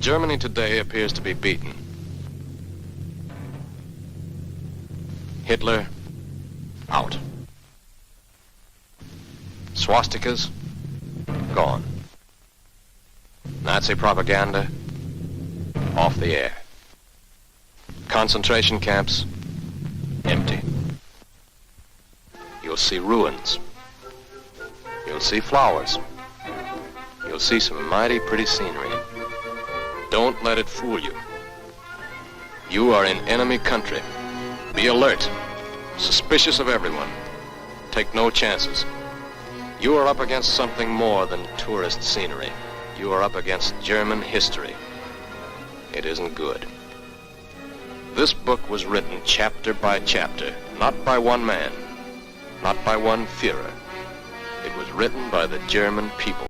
Germany today appears to be beaten. Hitler, out. Swastikas, gone. Nazi propaganda, off the air. Concentration camps, empty. You'll see ruins. You'll see flowers. You'll see some mighty pretty scenery. Don't let it fool you. You are in enemy country. Be alert, suspicious of everyone. Take no chances. You are up against something more than tourist scenery. You are up against German history. It isn't good. This book was written chapter by chapter, not by one man, not by one Führer. It was written by the German people.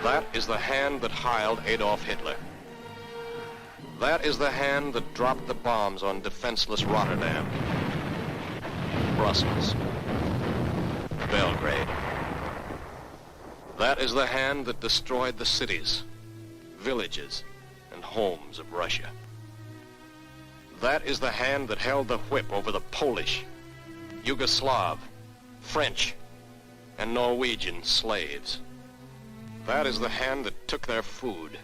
That is the hand that heiled Adolf Hitler. That is the hand that dropped the bombs on defenseless Rotterdam, Brussels, Belgrade. That is the hand that destroyed the cities, villages, and homes of Russia. That is the hand that held the whip over the Polish, Yugoslav, French, and Norwegian slaves. That is the hand that took their food.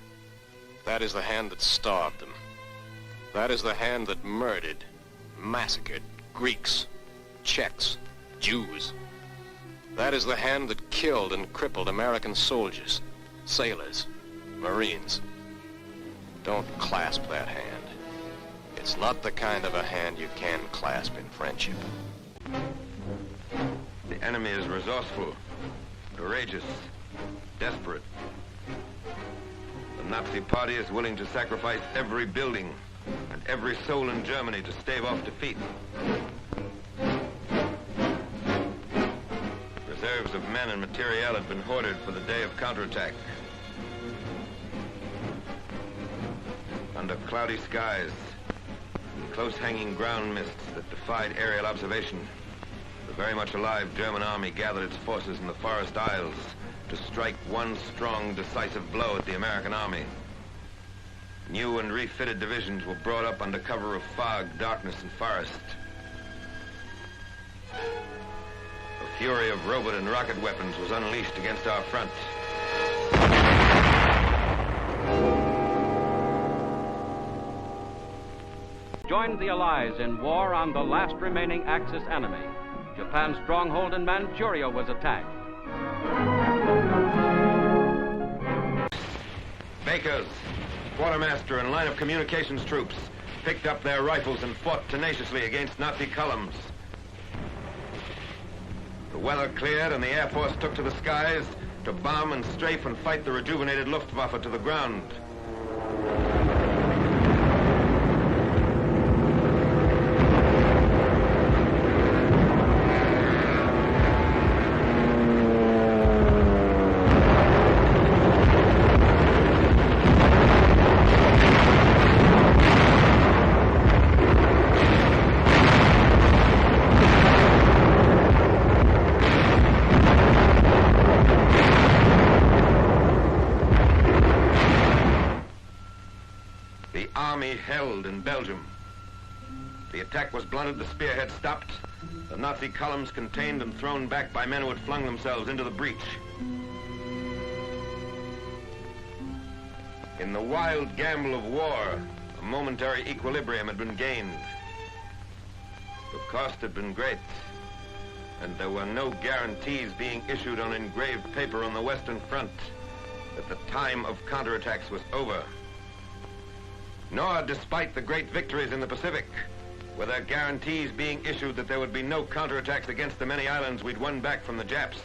That is the hand that starved them. That is the hand that murdered, massacred Greeks, Czechs, Jews. That is the hand that killed and crippled American soldiers, sailors, Marines. Don't clasp that hand. It's not the kind of a hand you can clasp in friendship. The enemy is resourceful, courageous, desperate. The Nazi Party is willing to sacrifice every building and every soul in Germany to stave off defeat. Reserves of men and materiel had been hoarded for the day of counterattack. Under cloudy skies and close-hanging ground mists that defied aerial observation, The very much alive German army gathered its forces in the Forest Isles to strike one strong, decisive blow at the American army. New and refitted divisions were brought up under cover of fog, darkness, and forest. A fury of robot and rocket weapons was unleashed against our front. Joined the Allies in war on the last remaining Axis enemy. Japan's stronghold in Manchuria was attacked. Bakers, quartermaster, and line of communications troops picked up their rifles and fought tenaciously against Nazi columns. The weather cleared and the Air Force took to the skies to bomb and strafe and fight the rejuvenated Luftwaffe to the ground. Held in Belgium. The attack was blunted, the spearhead stopped, the Nazi columns contained and thrown back by men who had flung themselves into the breach. In the wild gamble of war, a momentary equilibrium had been gained. The cost had been great, and there were no guarantees being issued on engraved paper on the Western Front that the time of counterattacks was over. Nor, despite the great victories in the Pacific, were there guarantees being issued that there would be no counterattacks against the many islands we'd won back from the Japs.